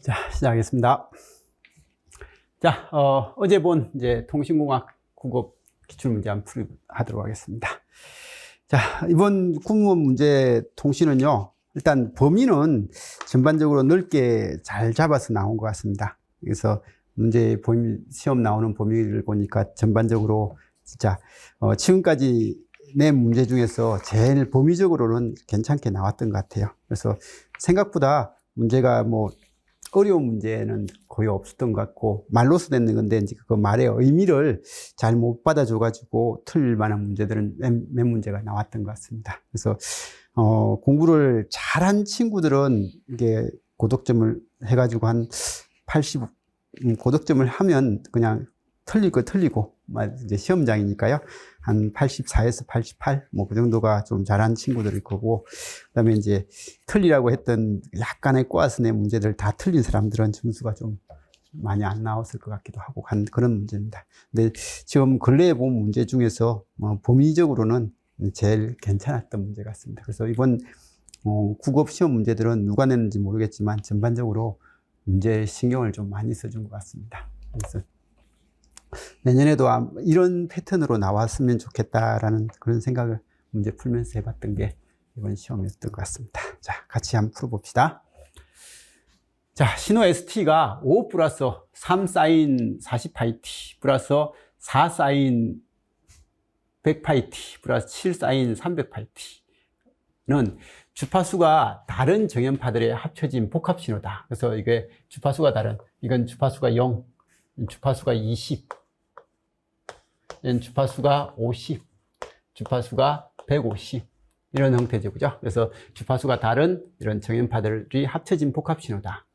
자, 시작하겠습니다. 자, 어제 본 이제 통신공학 국어 기출문제 한번 하도록 하겠습니다. 자, 이번 국문 문제 통신은요, 일단 범위는 전반적으로 넓게 잘 잡아서 나온 것 같습니다. 그래서 문제 범위, 시험 나오는 범위를 보니까 전반적으로 진짜, 지금까지 낸 문제 중에서 제일 범위적으로는 괜찮게 나왔던 것 같아요. 그래서 생각보다 문제가 뭐 어려운 문제는 거의 없었던 것 같고, 말로써 냈는 건데, 이제 그 말의 의미를 잘 못 받아줘가지고, 틀릴 만한 문제들은 몇 문제가 나왔던 것 같습니다. 그래서, 공부를 잘한 친구들은 이게 고득점을 해가지고 한 80, 고득점을 하면 그냥 틀릴 거 틀리고, 이제 시험장이니까요. 한 84에서 88, 뭐 그 정도가 좀 잘한 친구들일 거고, 그 다음에 이제 틀리라고 했던 약간의 꼬아서 낸 문제들 다 틀린 사람들은 점수가 좀 많이 안 나왔을 것 같기도 하고 한 그런 문제입니다. 근데 지금 근래에 본 문제 중에서 범위적으로는 제일 괜찮았던 문제 같습니다. 그래서 이번 국어 시험 문제들은 누가 냈는지 모르겠지만 전반적으로 문제에 신경을 좀 많이 써준 것 같습니다. 그래서 내년에도 이런 패턴으로 나왔으면 좋겠다라는 그런 생각을 문제 풀면서 해봤던 게 이번 시험이었던 것 같습니다. 자, 같이 한번 풀어봅시다. 자, 신호 ST가 5 플러스 3 사인 40파이T 플러스 4 사인 100파이T 플러스 7 사인 300파이T는 주파수가 다른 정연파들의 합쳐진 복합 신호다. 그래서 이게 주파수가 다른, 이건 주파수가 0, 주파수가 20, 주파수가 50, 주파수가 150 이런 형태죠, 그죠? 그래서 주파수가 다른 이런 정연파들이 합쳐진 복합 신호다.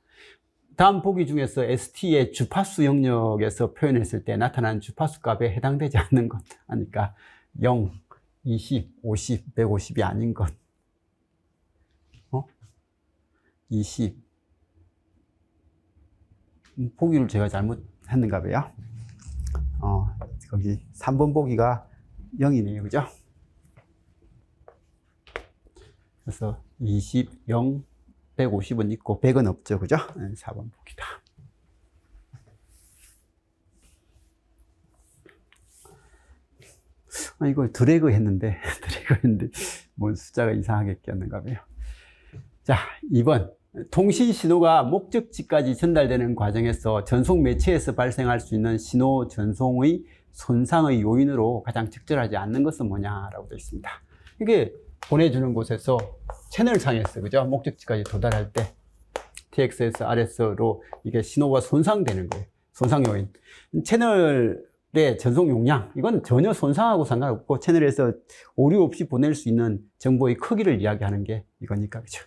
다음 보기 중에서 ST의 주파수 영역에서 표현했을 때 나타나는 주파수 값에 해당되지 않는 것 하니까 0, 20, 50, 150이 아닌 것, 20. 보기를 제가 잘못했는가 봐요. 거기 3번 보기가 0이네요. 그죠? 그래서 20, 0, 150은 있고 100은 없죠. 그죠? 4번 보기다. 이걸 드래그 했는데 뭔 숫자가 이상하게 꼈는가 봐요. 자, 2번. 통신 신호가 목적지까지 전달되는 과정에서 전송 매체에서 발생할 수 있는 신호 전송의 손상의 요인으로 가장 적절하지 않는 것은 뭐냐라고 되어 있습니다. 이게 보내주는 곳에서 채널상에서, 그죠? 목적지까지 도달할 때 TXS, RS로 이게 신호가 손상되는 거예요. 손상 요인. 채널의 전송 용량, 이건 전혀 손상하고 상관없고 채널에서 오류 없이 보낼 수 있는 정보의 크기를 이야기하는 게 이거니까, 그죠?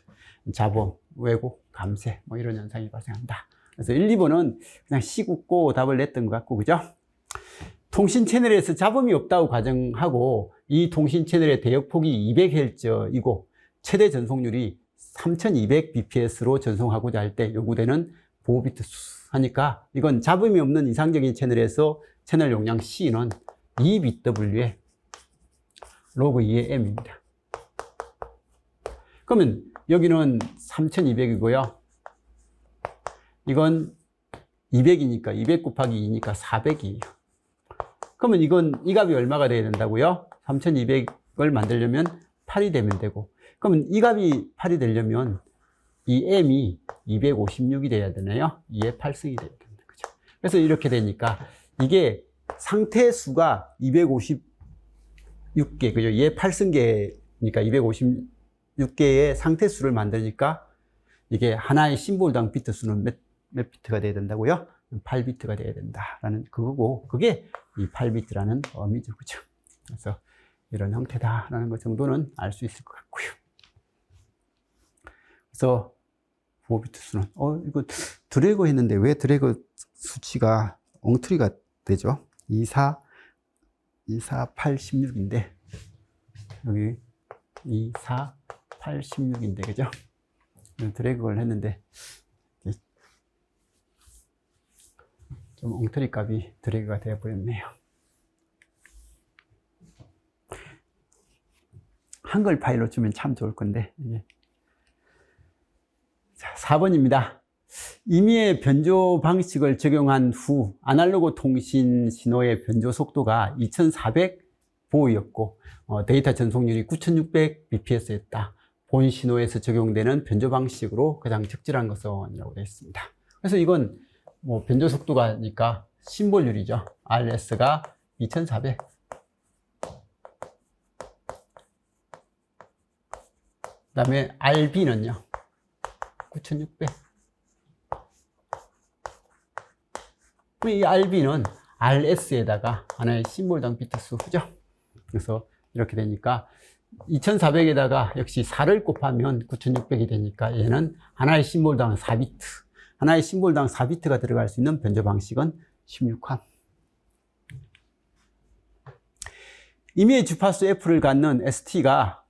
잡음, 왜곡, 감쇄, 뭐 이런 현상이 발생한다. 그래서 1, 2번은 그냥 시국고 답을 냈던 것 같고, 그죠? 통신 채널에서 잡음이 없다고 가정하고, 이 통신 채널의 대역폭이 200Hz이고, 최대 전송률이 3200bps로 전송하고자 할 때 요구되는 보호비트 수 하니까, 이건 잡음이 없는 이상적인 채널에서 채널 용량 C는 2BW의 로그 2의 M입니다. 그러면 여기는 3200이고요. 이건 200이니까 200 곱하기 2니까 400이에요. 그러면 이 값이 얼마가 돼야 된다고요? 3200을 만들려면 8이 되면 되고, 그러면 이 값이 8이 되려면 이 m이 256이 돼야 되나요? 2의 8승이 돼야 됩니다. 그죠? 그래서 이렇게 되니까 이게 상태 수가 256개, 그죠? 2의 8승계니까 256개의 상태 수를 만드니까 이게 하나의 심볼당 비트 수는 몇 비트가 돼야 된다고요? 8비트가 돼야 된다라는 그거고, 그게 이 8비트라는 의미죠. 그죠? 그래서 이런 형태다라는 것 정도는 알 수 있을 것 같고요. 그래서 5비트 수는, 이거 드래그 했는데 왜 드래그 수치가 엉터리가 되죠? 24, 8, 16인데, 여기 24, 8, 16인데, 그죠? 드래그를 했는데, 좀 엉터리 값이 드래그가 되어버렸네요. 한글 파일로 주면 참 좋을 건데. 자, 4번입니다. 임의의 변조 방식을 적용한 후 아날로그 통신 신호의 변조 속도가 2400보였고 데이터 전송률이 9600bps였다. 본 신호에서 적용되는 변조 방식으로 가장 적절한 것이라고 되어 있습니다. 그래서 이건 뭐 변조 속도가니까 심볼률이죠. RS가 2400. 그 다음에 RB는요 9600. 이 RB는 RS에다가 하나의 심볼당 비트 수죠. 그래서 이렇게 되니까 2400에다가 역시 4를 곱하면 9600이 되니까 얘는 하나의 심볼당 4비트. 하나의 심볼당 4비트가 들어갈 수 있는 변조 방식은 16함. 임의의 주파수 F를 갖는 ST가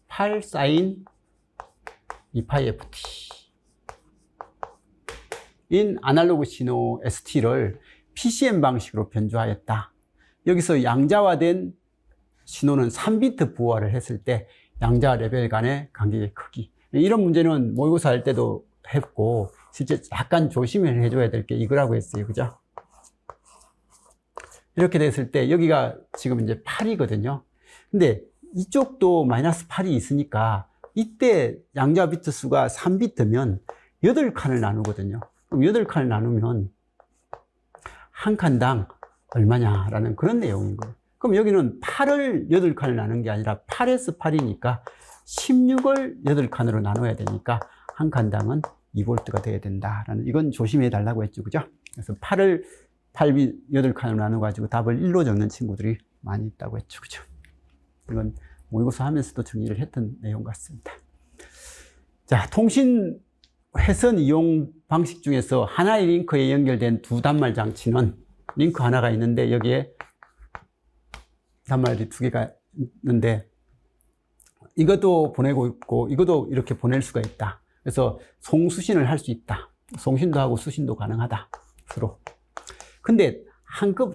8sin 2πft 인 아날로그 신호 ST를 PCM 방식으로 변조하였다. 여기서 양자화된 신호는 3비트 부호화를 했을 때 양자 레벨 간의 간격의 크기. 이런 문제는 모의고사 할 때도 했고 실제 약간 조심을 해줘야 될 게 이거라고 했어요. 그죠? 이렇게 됐을 때 여기가 지금 이제 8이거든요. 근데 이쪽도 마이너스 8이 있으니까 이때 양자 비트 수가 3비트면 8칸을 나누거든요. 그럼 8칸을 나누면 한 칸당 얼마냐라는 그런 내용인 거예요. 그럼 여기는 8을 8칸을 나눈 게 아니라 8에서 8이니까 16을 8칸으로 나눠야 되니까 한 칸당은 2V가 돼야 된다라는, 이건 조심해 달라고 했죠. 그죠? 그래서 8을 8칸으로 나눠가지고 답을 1로 적는 친구들이 많이 있다고 했죠. 그죠? 이건 모의고사 하면서도 정리를 했던 내용 같습니다. 자, 통신 회선 이용 방식 중에서 하나의 링크에 연결된 두 단말 장치는 링크 하나가 있는데 여기에 단말이 두 개가 있는데 이것도 보내고 있고 이것도 이렇게 보낼 수가 있다. 그래서 송수신을 할 수 있다. 송신도 하고 수신도 가능하다. 서로. 근데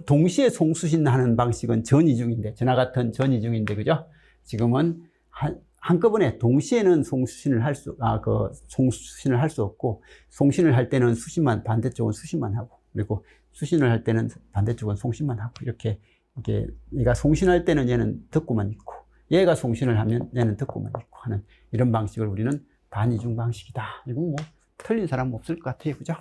동시에 송수신하는 방식은 전이중인데, 전화 같은 전이중인데, 그죠? 지금은 한꺼번에 동시에는 송수신을 할 수 없고, 송신을 할 때는 수신만, 반대쪽은 수신만 하고, 그리고 수신을 할 때는 반대쪽은 송신만 하고, 이렇게 얘가 송신할 때는 얘는 듣고만 있고, 얘가 송신을 하면 얘는 듣고만 있고 하는 이런 방식을 우리는 반이중 방식이다. 이건 뭐 틀린 사람 없을 것 같아요. 그죠?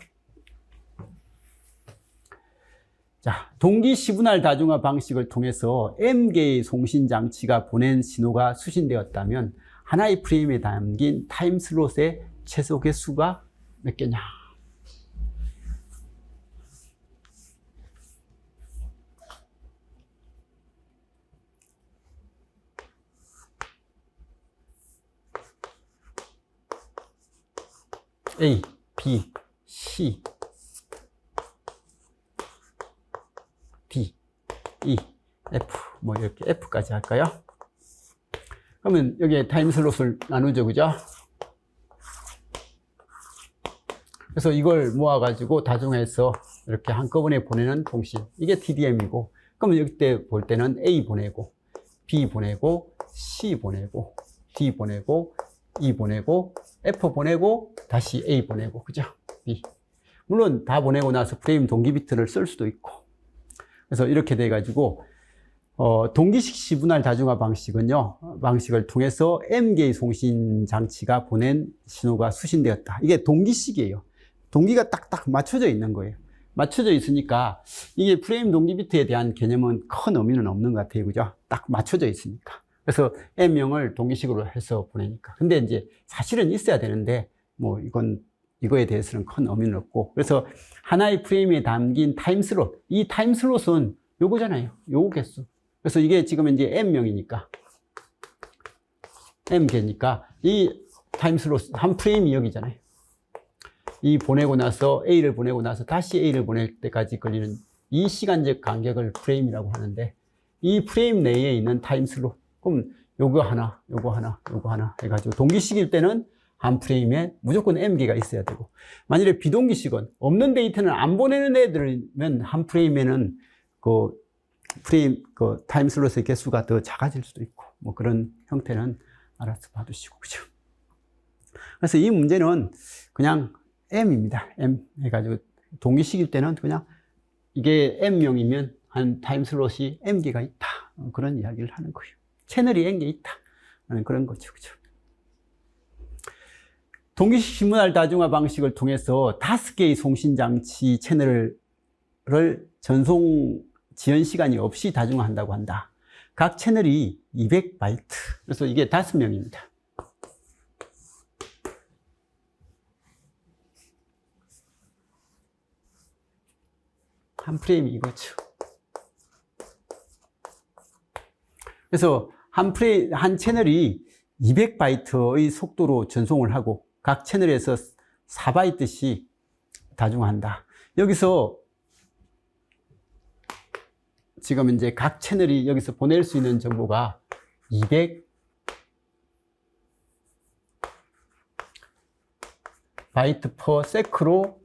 자, 동기 시분할 다중화 방식을 통해서 M개의 송신 장치가 보낸 신호가 수신되었다면 하나의 프레임에 담긴 타임 슬롯의 최소 개수가 몇 개냐? A, B, C, D, E, F, 뭐 이렇게 F까지 할까요? 그러면 여기에 타임 슬롯을 나누죠, 그죠? 그래서 이걸 모아가지고 다중해서 이렇게 한꺼번에 보내는 통신. 이게 TDM이고, 그러면 여기 때 볼 때는 A 보내고, B 보내고, C 보내고, D 보내고, E 보내고, F 보내고, 다시 A 보내고, 그죠? B. 물론 다 보내고 나서 프레임 동기 비트를 쓸 수도 있고. 그래서 이렇게 돼가지고, 동기식 시분할 다중화 방식을 통해서 M개의 송신 장치가 보낸 신호가 수신되었다. 이게 동기식이에요. 동기가 딱딱 맞춰져 있는 거예요. 맞춰져 있으니까 이게 프레임 동기 비트에 대한 개념은 큰 의미는 없는 것 같아요. 그죠? 딱 맞춰져 있으니까. 그래서 M명을 동기식으로 해서 보내니까. 근데 이제 사실은 있어야 되는데, 뭐 이거에 대해서는 큰 의미는 없고. 그래서 하나의 프레임에 담긴 타임 슬롯. 이 타임 슬롯은 요거잖아요. 요거 개수. 그래서 이게 지금 이제 M명이니까. M개니까 이 타임 슬롯, 한 프레임이 여기잖아요. 이 보내고 나서 A를 보내고 나서 다시 A를 보낼 때까지 걸리는 이 시간적 간격을 프레임이라고 하는데, 이 프레임 내에 있는 타임 슬롯. 그럼 요거 하나, 요거 하나, 요거 하나 해가지고 동기식일 때는 한 프레임에 무조건 M개가 있어야 되고, 만일에 비동기식은 없는 데이터는 안 보내는 애들이면 한 프레임에는 그 타임 슬롯의 개수가 더 작아질 수도 있고, 뭐 그런 형태는 알아서 봐두시고, 그죠? 그래서 이 문제는 그냥 M입니다. M 해가지고 동기식일 때는 그냥 이게 M명이면 한 타임슬롯이 M개가 있다. 그런 이야기를 하는 거예요. 채널이 N개 있다. 라는 그런 거죠. 그죠? 동기식 신문할 다중화 방식을 통해서 5개의 송신장치 채널을 전송 지연 시간이 없이 다중화한다고 한다. 각 채널이 200바이트. 그래서 이게 5명입니다. 한 프레임이 이거죠. 그래서 한 채널이 200바이트의 속도로 전송을 하고 각 채널에서 4바이트씩 다중화한다. 여기서 지금 이제 각 채널이 여기서 보낼 수 있는 정보가 200바이트 per sec로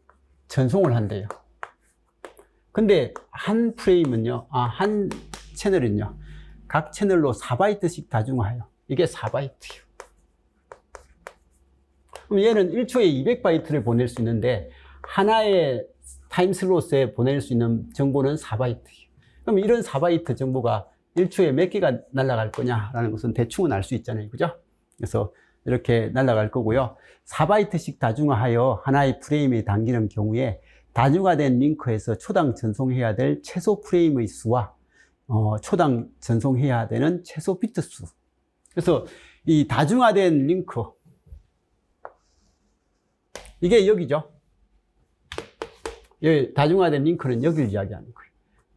전송을 한대요. 근데 한 프레임은요, 한 채널은요, 각 채널로 4바이트씩 다중화해요. 이게 4바이트예요. 그럼 얘는 1초에 200바이트를 보낼 수 있는데 하나의 타임슬롯에 보낼 수 있는 정보는 4바이트예요. 그럼 이런 4바이트 정보가 1초에 몇 개가 날아갈 거냐라는 것은 대충은 알 수 있잖아요. 그죠? 그래서 이렇게 날아갈 거고요. 4바이트씩 다중화하여 하나의 프레임에 담기는 경우에 다중화된 링크에서 초당 전송해야 될 최소 프레임의 수와 초당 전송해야 되는 최소 비트 수. 그래서 이 다중화된 링크, 이게 여기죠. 다중화된 링크는 여기를 이야기하는 거예요.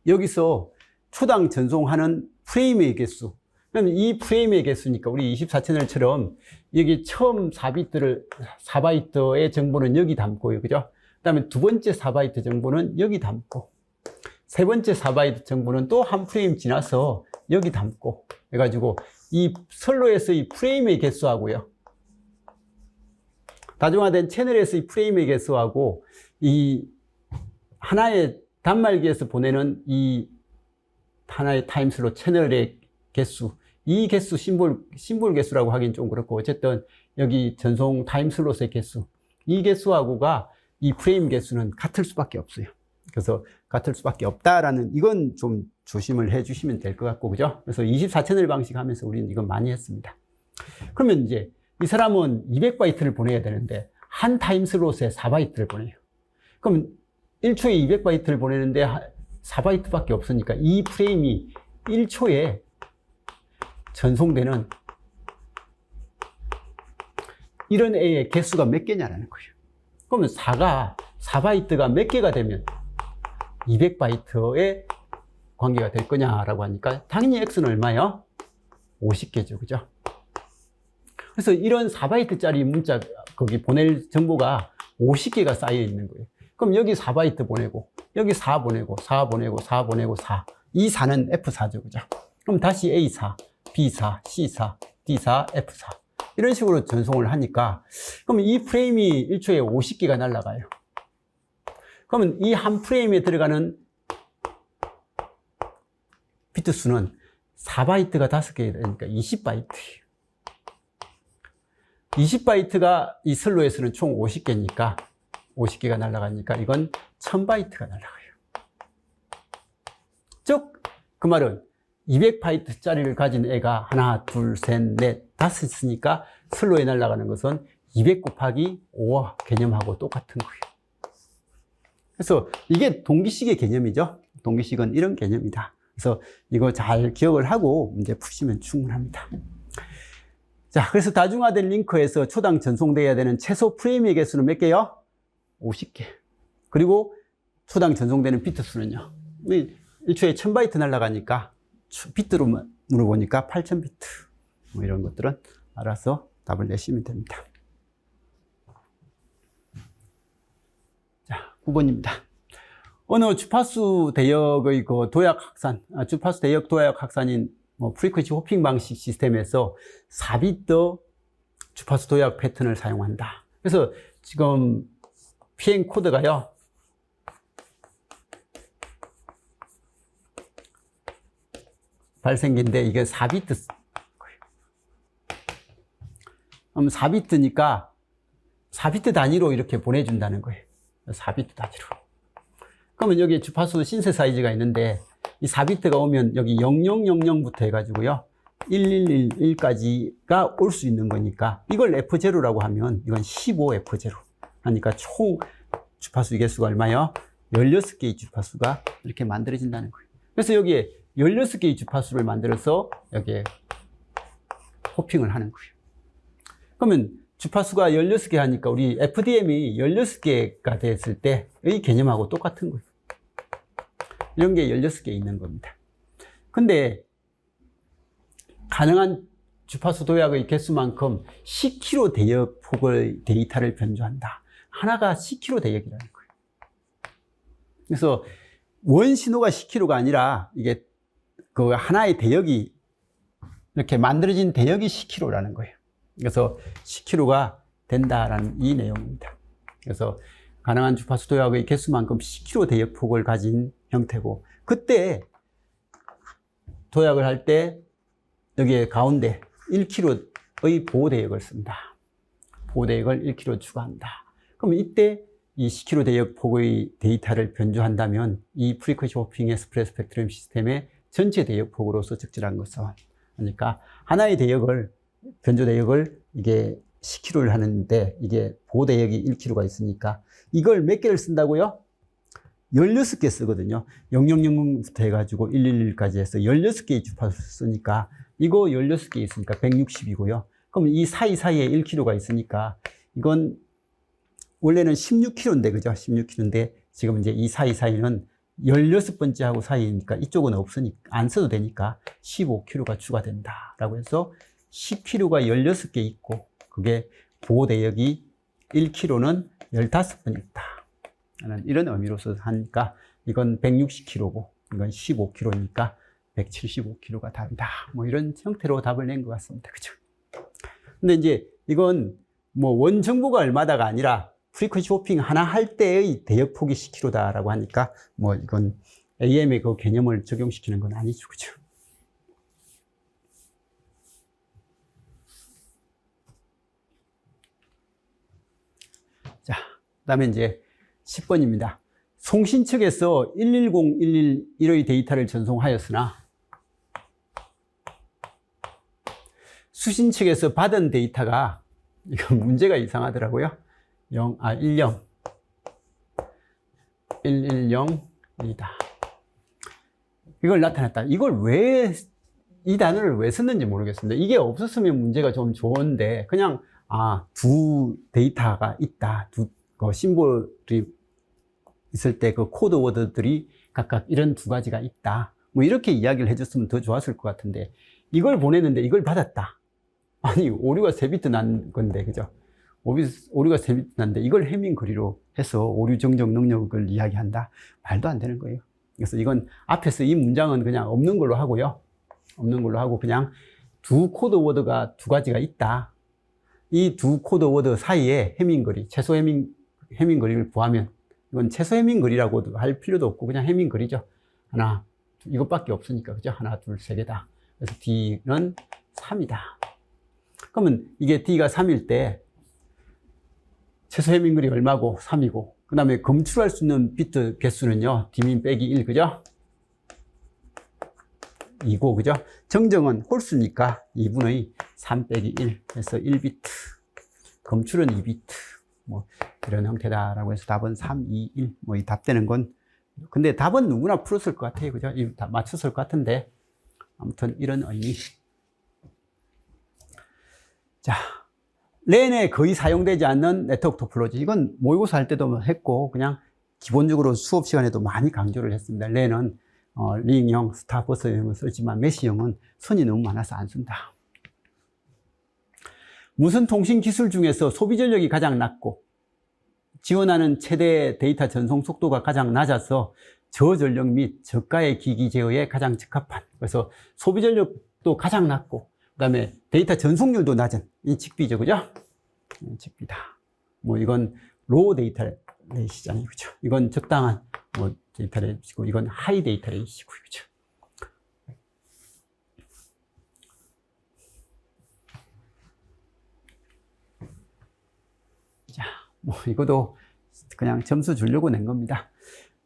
여기서 초당 전송하는 프레임의 개수. 그럼 이 프레임의 개수니까 우리 24채널처럼 여기 처음 4바이트의 정보는 여기 담고요. 그죠? 그 다음에 두 번째 4바이트 정보는 여기 담고, 세 번째 4바이트 정보는 또 한 프레임 지나서 여기 담고 해가지고 이 선로에서의 프레임의 개수하고요, 다중화된 채널에서의 프레임의 개수하고 이 하나의 단말기에서 보내는 이 하나의 타임슬롯 채널의 개수, 이 개수 심볼 개수라고 하긴 좀 그렇고, 어쨌든 여기 전송 타임슬롯의 개수, 이 개수하고가 이 프레임 개수는 같을 수밖에 없어요. 그래서 같을 수밖에 없다라는, 이건 좀 조심을 해 주시면 될 것 같고, 그죠? 그래서 24채널 방식 하면서 우리는 이건 많이 했습니다. 그러면 이제 이 사람은 200바이트를 보내야 되는데 한 타임슬롯에 4바이트를 보내요. 그럼 1초에 200바이트를 보내는데 4바이트밖에 없으니까 이 프레임이 1초에 전송되는 이런 A의 개수가 몇 개냐라는 거예요. 그러면 4바이트가 몇 개가 되면 200바이트의 관계가 될 거냐라고 하니까 당연히 X는 얼마예요? 50개죠. 그죠? 그래서 이런 4바이트짜리 문자, 거기 보낼 정보가 50개가 쌓여 있는 거예요. 그럼 여기 4바이트 보내고, 여기 4 보내고, 4 보내고, 4 보내고, 4. 이 4는 F4죠. 그죠? 그럼 다시 A4, B4, C4, D4, F4. 이런 식으로 전송을 하니까, 그러면 이 프레임이 1초에 50개가 날아가요. 그러면 이 한 프레임에 들어가는 비트 수는 4바이트가 5개 되니까 20바이트예요. 20바이트가 이 슬로에서는 총 50개니까 50개가 날아가니까 이건 1000바이트가 날아가요. 즉, 그 말은 200바이트짜리를 가진 애가 하나, 둘, 셋, 넷, 다섯 있으니까 슬로에 날아가는 것은 200 곱하기 5 개념하고 똑같은 거예요. 그래서 이게 동기식의 개념이죠. 동기식은 이런 개념이다. 그래서 이거 잘 기억을 하고 문제 푸시면 충분합니다. 자, 그래서 다중화된 링크에서 초당 전송돼야 되는 최소 프레임의 개수는 몇 개요? 50개. 그리고 초당 전송되는 비트 수는요, 1초에 1000바이트 날아가니까 비트로 물어보니까 8000비트. 뭐 이런 것들은 알아서 답을 내시면 됩니다. 자, 9번입니다. 어느 주파수 대역의 그 도약 확산, 주파수 대역 도약 확산인 프리퀀시 호핑 방식 시스템에서 4비트 주파수 도약 패턴을 사용한다. 그래서 지금 PN 코드가요, 발생기인데 이게 4비트. 그럼 4비트니까 4비트 단위로 이렇게 보내준다는 거예요. 4비트 단위로. 그러면 여기 주파수 신세사이즈가 있는데 이 4비트가 오면 여기 0000부터 해가지고요 1111까지가 올 수 있는 거니까 이걸 F0라고 하면 이건 15F0 하니까 총 주파수 개수가 얼마요? 16개의 주파수가 이렇게 만들어진다는 거예요. 그래서 여기에 16개의 주파수를 만들어서 여기에 호핑을 하는 거예요. 그러면 주파수가 16개 하니까 우리 FDM이 16개가 됐을 때의 개념하고 똑같은 거예요. 이런 게 16개 있는 겁니다. 근데 가능한 주파수 도약의 개수만큼 10km 대역 폭의 데이터를 변조한다. 하나가 10km 대역이라는 거예요. 그래서 원 신호가 10km가 아니라 이게 그 하나의 대역이 이렇게 만들어진 대역이 10km라는 거예요. 그래서 10km가 된다라는 이 내용입니다. 그래서 가능한 주파수 도약의 개수만큼 10km 대역 폭을 가진 형태고, 그때 도약을 할 때 여기에 가운데 1km의 보호 대역을 쓴다. 보호 대역을 1km 추가한다. 그럼 이때 이 10km 대역 폭의 데이터를 변조한다면 이 프리퀀시 호핑 엑스프레스 스펙트럼 시스템의 전체 대역 폭으로서 적절한 것은, 그러니까 하나의 대역을 변조 대역을 이게 10km를 하는데 이게 보호 대역이 1km가 있으니까 이걸 몇 개를 쓴다고요? 16개 쓰거든요. 0000부터 해가지고 111까지 해서 16개의 주파수 쓰니까 이거 16개 있으니까 160이고요. 그럼 이 사이사이에 1km가 있으니까 이건 원래는 16km인데, 그죠? 16km인데 지금 이제 이 사이사이는 16번째하고 사이니까 이쪽은 없으니까 안 써도 되니까 15km가 추가된다라고 해서 10km가 16개 있고 그게 보호 대역이 1km는 15번 있다. 이런 의미로서 하니까 이건 160km고 이건 15km니까 175km가 답이다. 뭐 이런 형태로 답을 낸 것 같습니다. 그죠? 근데 이제 이건 뭐 원정보가 얼마다가 아니라 프리퀀시 호핑 하나 할 때의 대역폭이 10km다라고 하니까 뭐 이건 AM의 그 개념을 적용시키는 건 아니죠. 그죠? 자, 그 다음에 이제 10번입니다. 송신 측에서 110, 111의 데이터를 전송하였으나 수신 측에서 받은 데이터가, 이거 문제가 이상하더라고요. 110, 110이다. 이걸 나타냈다. 이걸 왜, 이 단어를 왜 썼는지 모르겠습니다. 이게 없었으면 문제가 좀 좋은데, 그냥, 두 데이터가 있다. 두, 심볼이 있을 때 그 코드 워드들이 각각 이런 두 가지가 있다. 뭐 이렇게 이야기를 해줬으면 더 좋았을 것 같은데, 이걸 보냈는데 이걸 받았다. 아니, 오류가 3비트 난 건데, 그죠? 오류가 3비트 났는데 이걸 해밍 거리로 해서 오류 정정 능력을 이야기한다? 말도 안 되는 거예요. 그래서 이건 앞에서 이 문장은 그냥 없는 걸로 하고요. 없는 걸로 하고 그냥 두 코드 워드가 두 가지가 있다. 이 두 코드 워드 사이에 해밍 거리, 최소 해밍 거리를 구하면, 이건 최소 해밍 거리라고 할 필요도 없고 그냥 해밍 거리죠. 하나, 이것밖에 없으니까, 그죠? 하나, 둘, 세 개다. 그래서 D는 3이다. 그러면 이게 D가 3일 때 최소 해밍 거리 얼마고? 3이고. 그 다음에 검출할 수 있는 비트 개수는요, D민 빼기 1, 그죠? 2고, 그죠? 정정은 홀수니까 2분의 3 빼기 1 해서 1비트. 검출은 2비트. 뭐, 이런 형태다라고 해서 답은 3, 2, 1. 뭐, 이 답되는 건. 근데 답은 누구나 풀었을 것 같아요. 그죠? 다 맞췄을 것 같은데. 아무튼 이런 의미. 자, 랜에 거의 사용되지 않는 네트워크 토폴로지. 이건 모의고사 할 때도 했고, 그냥 기본적으로 수업 시간에도 많이 강조를 했습니다. 랜은 링형, 스타버스형을 쓰지만 메시형은 선이 너무 많아서 안 쓴다. 무슨 통신 기술 중에서 소비 전력이 가장 낮고 지원하는 최대 데이터 전송 속도가 가장 낮아서 저전력 및 저가의 기기 제어에 가장 적합한, 그래서 소비 전력도 가장 낮고 그 다음에 데이터 전송률도 낮은 이 직비죠, 그죠? 직비다. 뭐 이건 로우 데이터 레이시잖아요, 그죠? 이건 적당한 뭐 데이터 레이시고 이건 하이 데이터 레이시고, 그죠? 자, 뭐 이것도 그냥 점수 주려고 낸 겁니다.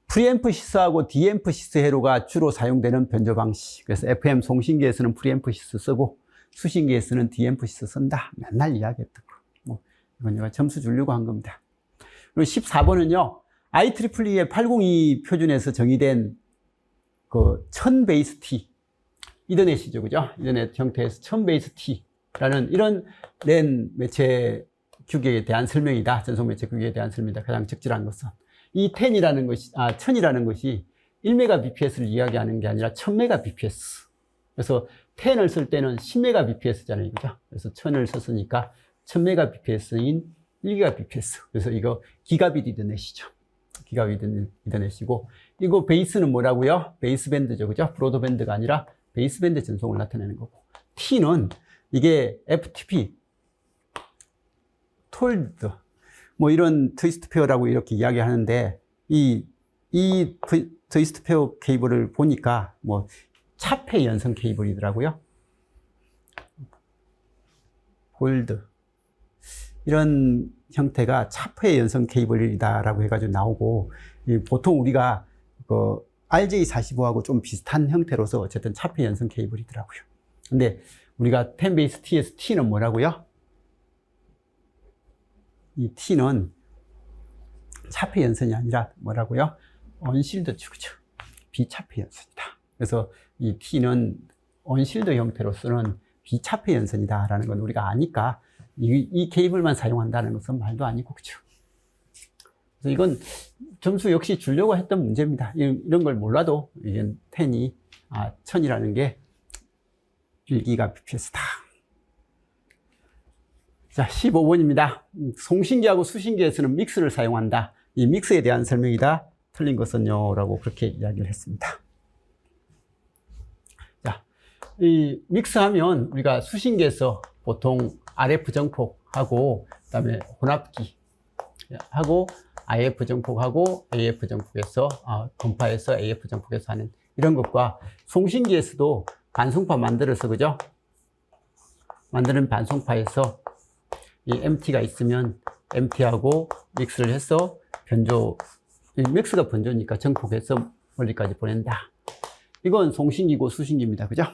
프리엠프시스하고 디엠프시스 회로가 주로 사용되는 변조 방식. 그래서 FM 송신기에서는 프리엠프시스 쓰고 수신기에서는 디엠프시스 쓴다. 맨날 이야기했던 거. 뭐 이건 제가 점수 주려고 한 겁니다. 그리고 14번은요. IEEE 802 표준에서 정의된 그 1000 베이스 T. 이더넷이죠. 그죠? 이더넷 형태에서 1000 베이스 T라는 이런 랜 매체 규격에 대한 설명이다. 전송 매체 규격에 대한 설명이다. 가장 적절한 것은. 이 10이라는 것이, 1000이라는 것이 1Mbps를 이야기하는 게 아니라 1000Mbps. 그래서 10을 쓸 때는 10Mbps잖아요. 그죠? 그래서 1000을 썼으니까 1000Mbps인 1Gbps. 그래서 이거 기가빗 이더넷이죠. 기가빗 이더넷이고, 이거 베이스는 뭐라고요? 베이스밴드죠. 그죠? 브로드밴드가 아니라 베이스밴드 전송을 나타내는 거고. T는 이게 FTP, 톨드, 뭐 이런 트위스트 페어라고 이렇게 이야기하는데, 이 트위스트 페어 케이블을 보니까 뭐 차폐 연성 케이블이더라고요. 골드. 이런 형태가 차폐 연성 케이블이다라고 해가지고 나오고, 보통 우리가 그 RJ45하고 좀 비슷한 형태로서 어쨌든 차폐 연성 케이블이더라고요. 근데 우리가 10 베이스 T에서 T는 뭐라고요? 이 T는 차폐 연선이 아니라 뭐라고요? 언실드 축이죠. 비차폐 연선이다. 그래서 이 T는 언실드 형태로 쓰는 비차폐 연선이다라는 건 우리가 아니까 이 케이블만 사용한다는 것은 말도 아니고, 그죠? 그래서 이건 점수 역시 주려고 했던 문제입니다. 이런 걸 몰라도 이게 10이 1000이라는 게 1GBps다. 자, 15번입니다. 송신기하고 수신기에서는 믹스를 사용한다. 이 믹스에 대한 설명이다. 틀린 것은요, 라고 그렇게 이야기를 했습니다. 자, 이 믹스하면 우리가 수신기에서 보통 RF 정폭하고, 그 다음에 혼합기 하고, IF 정폭하고 AF 정폭에서, 건파에서 AF 정폭에서 하는 이런 것과 송신기에서도 반송파 만들어서, 그죠? 만드는 반송파에서 이 MT가 있으면 MT하고 믹스를 해서 변조, 믹스가 변조니까 정폭해서 멀리까지 보낸다. 이건 송신기고 수신기입니다. 그죠?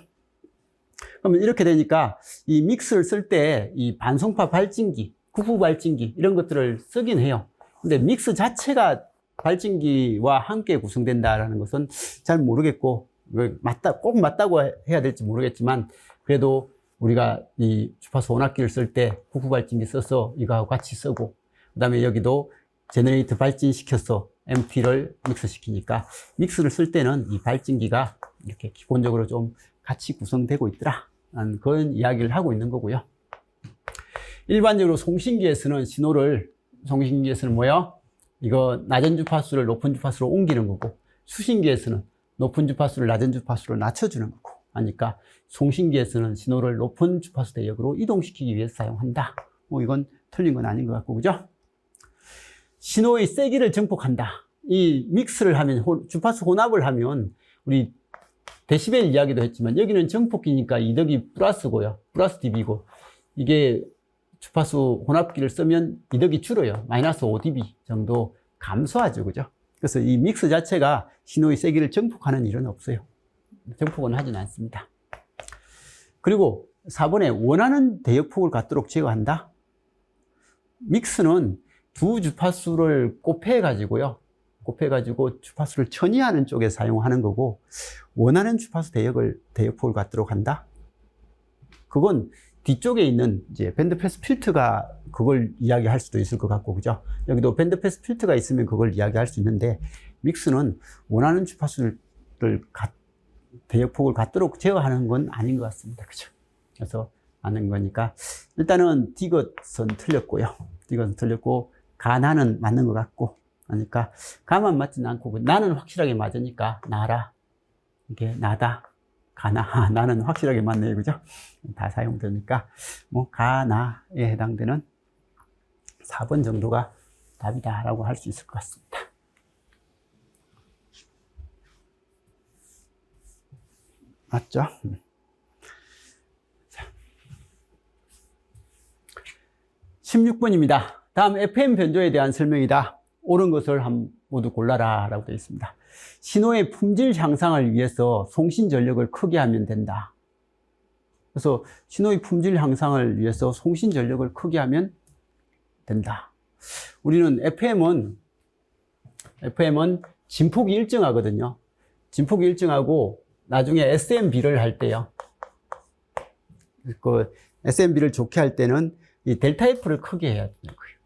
그러면 이렇게 되니까 이 믹스를 쓸 때 이 반송파 발진기, 구부 발진기 이런 것들을 쓰긴 해요. 근데 믹스 자체가 발진기와 함께 구성된다라는 것은 잘 모르겠고, 꼭 맞다고 해야 될지 모르겠지만, 그래도 우리가 이 주파수 혼합기를 쓸 때 구부 발진기 써서 이거하고 같이 쓰고, 그 다음에 여기도 제너레이터 발진시켜서 MT를 믹스시키니까, 믹스를 쓸 때는 이 발진기가 이렇게 기본적으로 좀 같이 구성되고 있더라. 그런 이야기를 하고 있는 거고요. 일반적으로 송신기에서는 송신기에서는 뭐요? 이거 낮은 주파수를 높은 주파수로 옮기는 거고, 수신기에서는 높은 주파수를 낮은 주파수로 낮춰주는 거고 하니까 송신기에서는 신호를 높은 주파수 대역으로 이동시키기 위해서 사용한다. 뭐 이건 틀린 건 아닌 것 같고, 그죠? 신호의 세기를 증폭한다. 이 믹스를 하면, 주파수 혼합을 하면, 우리 데시벨 이야기도 했지만 여기는 정폭기니까 이덕이 플러스고요. 플러스 dB고, 이게 주파수 혼합기를 쓰면 이덕이 줄어요. 마이너스 5dB 정도 감소하죠. 그죠? 그래서 이 믹스 자체가 신호의 세기를 정폭하는 일은 없어요. 정폭은 하진 않습니다. 그리고 4번에 원하는 대역폭을 갖도록 제어한다. 믹스는 두 주파수를 곱해가지고요. 곱해가지고 주파수를 천이하는 쪽에 사용하는 거고, 원하는 주파수 대역폭을 갖도록 한다. 그건 뒤쪽에 있는 이제 밴드패스 필터가 그걸 이야기할 수도 있을 것 같고, 그죠? 여기도 밴드패스 필터가 있으면 그걸 이야기할 수 있는데, 믹스는 원하는 주파수를 대역폭을 갖도록 제어하는 건 아닌 것 같습니다. 그죠? 그래서 아는 거니까 일단은 디귿은 틀렸고요. 디귿은 틀렸고, 가나는 맞는 것 같고, 그러니까 가만 맞지는 않고, 나는 확실하게 맞으니까 나라, 이게 나다, 가나, 나는 확실하게 맞네요. 그죠? 다 사용되니까 뭐 가나에 해당되는 4번 정도가 답이다 라고 할 수 있을 것 같습니다. 맞죠? 자, 16번입니다. 다음 FM 변조에 대한 설명이다. 옳은 것을 모두 골라라 라고 되어 있습니다. 신호의 품질 향상을 위해서 송신 전력을 크게 하면 된다. 그래서 신호의 품질 향상을 위해서 송신 전력을 크게 하면 된다. 우리는 FM은 진폭이 일정하거든요. 진폭이 일정하고 나중에 SMB를 할 때요. 그 SMB를 좋게 할 때는 이 델타 F를 크게 해야 되는 거예요.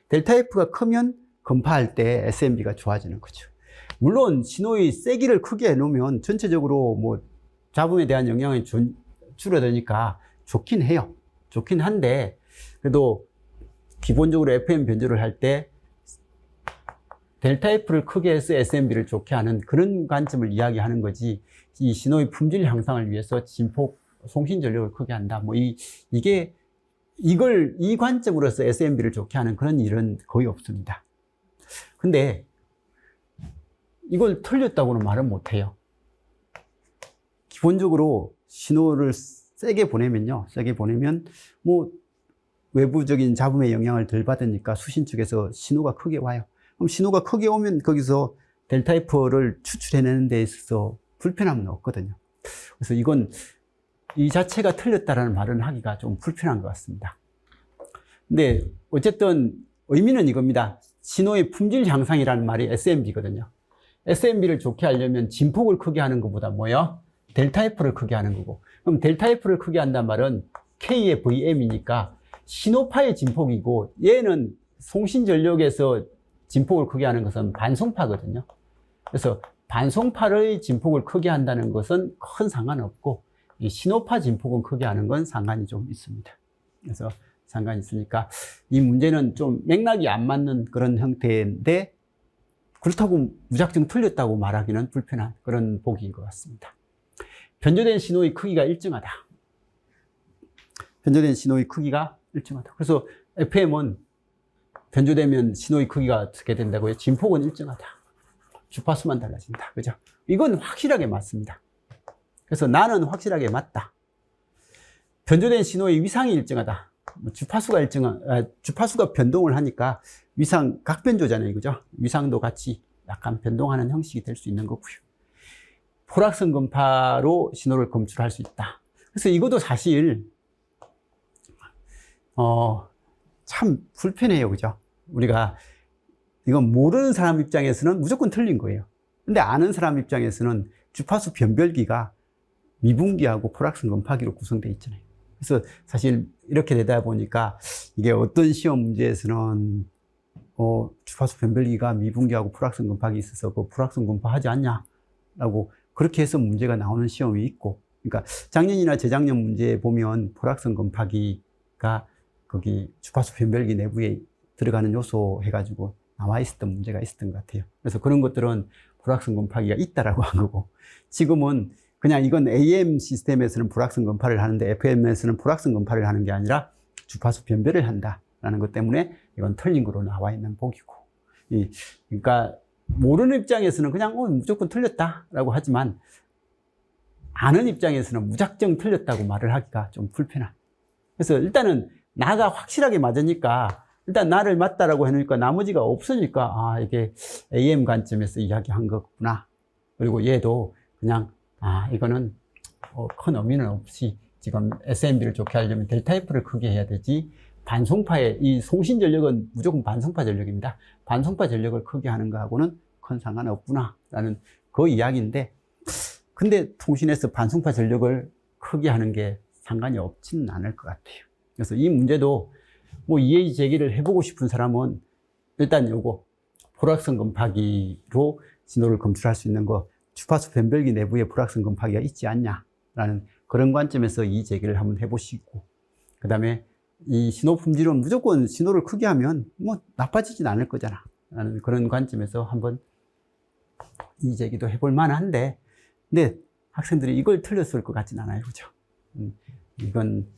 델타 F가 크면 검파할 때 SMB가 좋아지는 거죠. 물론 신호의 세기를 크게 해놓으면 전체적으로 뭐 잡음에 대한 영향이 줄어드니까 좋긴 해요. 좋긴 한데 그래도 기본적으로 FM 변조를 할 때 델타 F를 크게 해서 SMB를 좋게 하는 그런 관점을 이야기하는 거지, 이 신호의 품질 향상을 위해서 진폭 송신 전력을 크게 한다. 뭐 이 관점으로서 SMB를 좋게 하는 그런 일은 거의 없습니다. 근데 이걸 틀렸다고는 말은 못 해요. 기본적으로 신호를 세게 보내면 뭐 외부적인 잡음의 영향을 덜 받으니까 수신 쪽에서 신호가 크게 와요. 그럼 신호가 크게 오면 거기서 델타 F를 추출해내는 데 있어서 불편함은 없거든요. 그래서 이건 이 자체가 틀렸다라는 말은 하기가 좀 불편한 것 같습니다. 근데 어쨌든 의미는 이겁니다. 신호의 품질 향상이라는 말이 SMB거든요. SMB를 좋게 하려면 진폭을 크게 하는 것보다 뭐요? 델타 F를 크게 하는 거고. 그럼 델타 F를 크게 한단 말은 K의 VM이니까 신호파의 진폭이고, 얘는 송신 전력에서 진폭을 크게 하는 것은 반송파거든요. 그래서 반송파의 진폭을 크게 한다는 것은 큰 상관없고, 이 신호파 진폭은 크게 하는 건 상관이 좀 있습니다. 그래서 상관이 있으니까 이 문제는 좀 맥락이 안 맞는 그런 형태인데, 그렇다고 무작정 틀렸다고 말하기는 불편한 그런 보기인 것 같습니다. 변조된 신호의 크기가 일정하다. 변조된 신호의 크기가 일정하다. 그래서 FM은 변조되면 신호의 크기가 어떻게 된다고요? 진폭은 일정하다. 주파수만 달라진다. 그죠? 이건 확실하게 맞습니다. 그래서 나는 확실하게 맞다. 변조된 신호의 위상이 일정하다. 주파수가 변동을 하니까 위상 각변조잖아요. 그죠? 위상도 같이 약간 변동하는 형식이 될 수 있는 거고요. 포락성 검파로 신호를 검출할 수 있다. 그래서 이것도 사실 참 불편해요. 그죠? 우리가 이건 모르는 사람 입장에서는 무조건 틀린 거예요. 근데 아는 사람 입장에서는 주파수 변별기가 미분기하고 포락성 검파기로 구성되어 있잖아요. 그래서 사실 이렇게 되다 보니까 이게 어떤 시험 문제에서는 주파수 변별기가 미분기하고 포락성 검파기 있어서 그 포락성 검파하지 않냐 라고 그렇게 해서 문제가 나오는 시험이 있고, 그러니까 작년이나 재작년 문제에 보면 포락성 검파기가 거기 주파수 변별기 내부에 들어가는 요소 해가지고 나와 있었던 문제가 있었던 것 같아요. 그래서 그런 것들은 포락성 검파기가 있다라고 한 거고, 지금은 그냥 이건 AM 시스템에서는 불확성 검파를 하는데 FM에서는 불확성 검파를 하는 게 아니라 주파수 변별을 한다라는 것 때문에 이건 틀린 거로 나와 있는 보기고, 그러니까 모르는 입장에서는 그냥 무조건 틀렸다라고 하지만 아는 입장에서는 무작정 틀렸다고 말을 하기가 좀 불편한. 그래서 일단은 나가 확실하게 맞으니까 일단 나를 맞다라고 해놓으니까 나머지가 없으니까 이게 AM 관점에서 이야기한 거구나. 그리고 얘도 그냥 이거는 큰 의미는 없이 지금 SMB를 좋게 하려면 델타 F를 크게 해야 되지, 반송파의 이 송신 전력은 무조건 반송파 전력입니다. 반송파 전력을 크게 하는 거하고는 큰 상관없구나 라는 그 이야기인데, 근데 통신에서 반송파 전력을 크게 하는 게 상관이 없지는 않을 것 같아요. 그래서 이 문제도 뭐 이의 제기를 해보고 싶은 사람은 일단 요거 포락성 검파기로 신호를 검출할 수 있는 거, 주파수 변별기 내부에 불확성 검파기가 있지 않냐라는 그런 관점에서 이 제기를 한번 해보시고, 그 다음에 이 신호 품질은 무조건 신호를 크게 하면 뭐 나빠지진 않을 거잖아 라는 그런 관점에서 한번 이 제기도 해볼 만한데, 근데 학생들이 이걸 틀렸을 것 같진 않아요. 그죠? 이건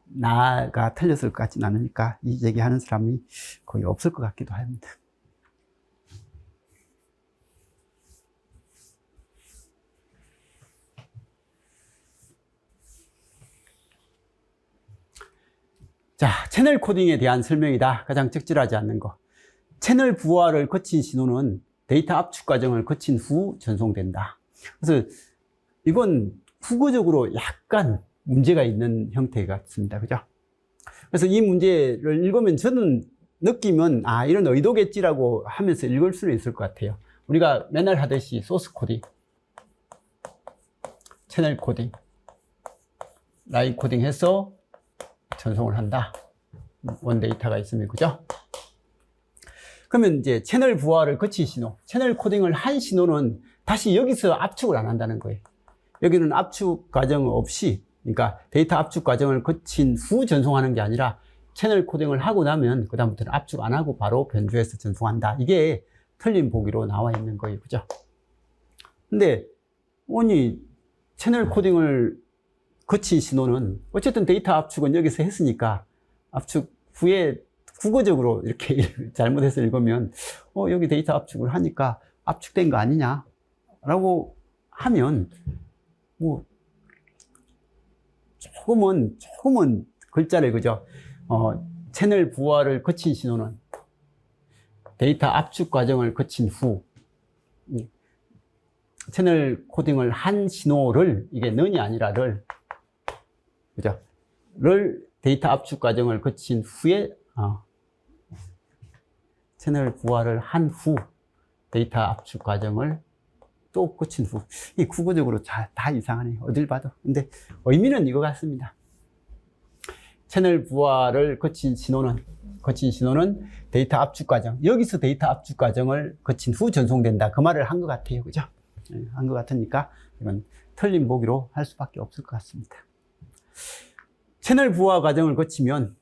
나가 틀렸을 것 같진 않으니까 이 제기하는 사람이 거의 없을 것 같기도 합니다. 자, 채널 코딩에 대한 설명이다. 가장 적절하지 않는 거. 채널 부하를 거친 신호는 데이터 압축 과정을 거친 후 전송된다. 그래서 이건 국어적으로 약간 문제가 있는 형태 같습니다. 그죠? 그래서 이 문제를 읽으면 저는 느낌은 아, 이런 의도겠지라고 하면서 읽을 수는 있을 것 같아요. 우리가 맨날 하듯이 소스 코딩, 채널 코딩, 라인 코딩 해서 전송을 한다. 원 데이터가 있으면, 그죠? 그러면 이제 채널 부하를 거친 신호, 채널 코딩을 한 신호는 다시 여기서 압축을 안 한다는 거예요. 여기는 압축 과정 없이, 그러니까 데이터 압축 과정을 거친 후 전송하는 게 아니라 채널 코딩을 하고 나면 그다음부터는 압축 안 하고 바로 변조해서 전송한다. 이게 틀린 보기로 나와 있는 거예요. 그죠? 근데 아니 채널 코딩을 거친 신호는 어쨌든 데이터 압축은 여기서 했으니까 압축 후에 국어적으로 이렇게 잘못해서 읽으면 여기 데이터 압축을 하니까 압축된 거 아니냐 라고 하면 뭐 조금은 글자를 그죠? 채널 부하를 거친 신호는 데이터 압축 과정을 거친 후 채널 코딩을 한 신호를 이게 는이 아니라 를 그죠? 를 데이터 압축 과정을 거친 후에 채널 부하를 한 후 데이터 압축 과정을 또 거친 후. 이 국어적으로 다 이상하네요. 어딜 봐도. 근데 의미는 이거 같습니다. 채널 부하를 거친 신호는 데이터 압축 과정. 여기서 데이터 압축 과정을 거친 후 전송된다. 그 말을 한 것 같아요. 그죠? 한 것 같으니까 이건 틀린 보기로 할 수밖에 없을 것 같습니다. 채널 부하 과정을 거치면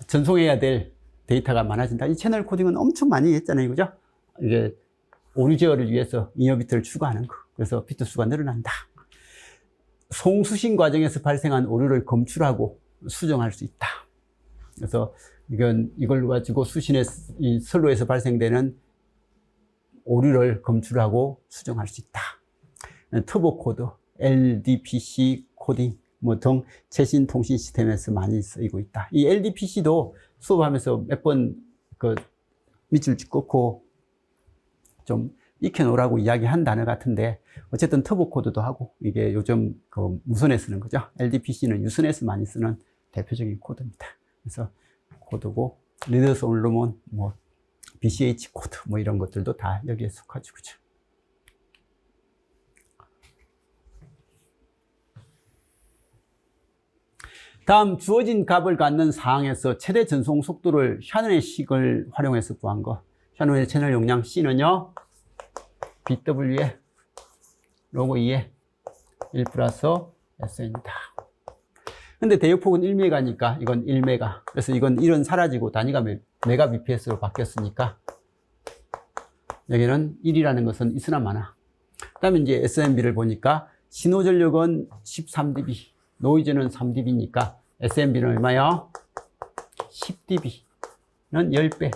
전송해야 될 데이터가 많아진다. 이 채널 코딩은 엄청 많이 했잖아요. 그죠? 이게 오류 제어를 위해서 잉여 비트를 추가하는 거. 그래서 비트 수가 늘어난다. 송수신 과정에서 발생한 오류를 검출하고 수정할 수 있다. 그래서 이걸 가지고 이 선로에서 발생되는 오류를 검출하고 수정할 수 있다. 터보 코드, LDPC 코딩 등 최신 통신 시스템에서 많이 쓰이고 있다. 이 LDPC도 수업하면서 몇 번 밑줄 긋고 좀 익혀놓으라고 이야기한 단어 같은데 어쨌든 터보 코드도 하고 이게 요즘 무선에 쓰는 거죠. LDPC는 유선에서 많이 쓰는 대표적인 코드입니다. 그래서 코드고 리더스 올루몬 BCH 코드 이런 것들도 다 여기에 속하죠. 그죠? 다음 주어진 값을 갖는 사항에서 최대 전송 속도를 샤넬의 식을 활용해서 구한 거. 샤넬의 채널 용량 C는요. BW에 로그 2에 1 플러스 SN이다. 근데 대역폭은 1메가니까 이건 1메가. 그래서 이건 1은 사라지고 단위가 메가 bps로 바뀌었으니까 여기는 1이라는 것은 있으나 마나. 그 다음에 이제 SMB를 보니까 신호 전력은 13dB, 노이즈는 3dB니까 SMB는 얼마요? 10dB는 10배.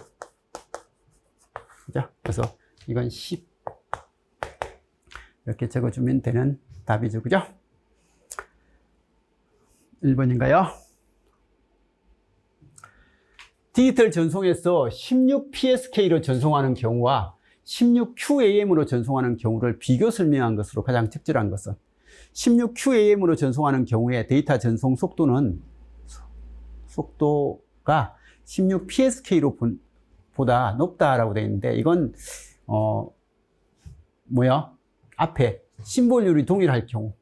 그죠? 그래서 이건 10. 이렇게 적어주면 되는 답이죠. 그죠? 1번인가요? 디지털 전송에서 16PSK로 전송하는 경우와 16QAM으로 전송하는 경우를 비교 설명한 것으로 가장 적절한 것은 16QAM으로 전송하는 경우에 데이터 전송 속도가 16PSK로 보다 높다라고 되어 있는데 이건 앞에 심볼률이 동일할 경우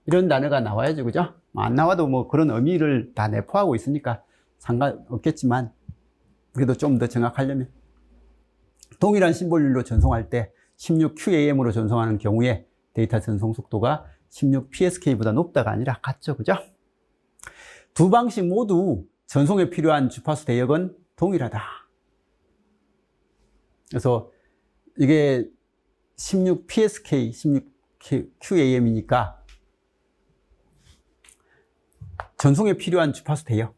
이런 단어가 나와야죠. 그죠? 안 나와도 그런 의미를 다 내포하고 있으니까 상관없겠지만 그래도 좀 더 정확하려면 동일한 심볼률로 전송할 때 16QAM으로 전송하는 경우에 데이터 전송 속도가 16PSK보다 높다가 아니라 같죠. 그죠? 두 방식 모두 전송에 필요한 주파수 대역은 동일하다. 그래서 이게 16PSK, 16QAM이니까 전송에 필요한 주파수 대역.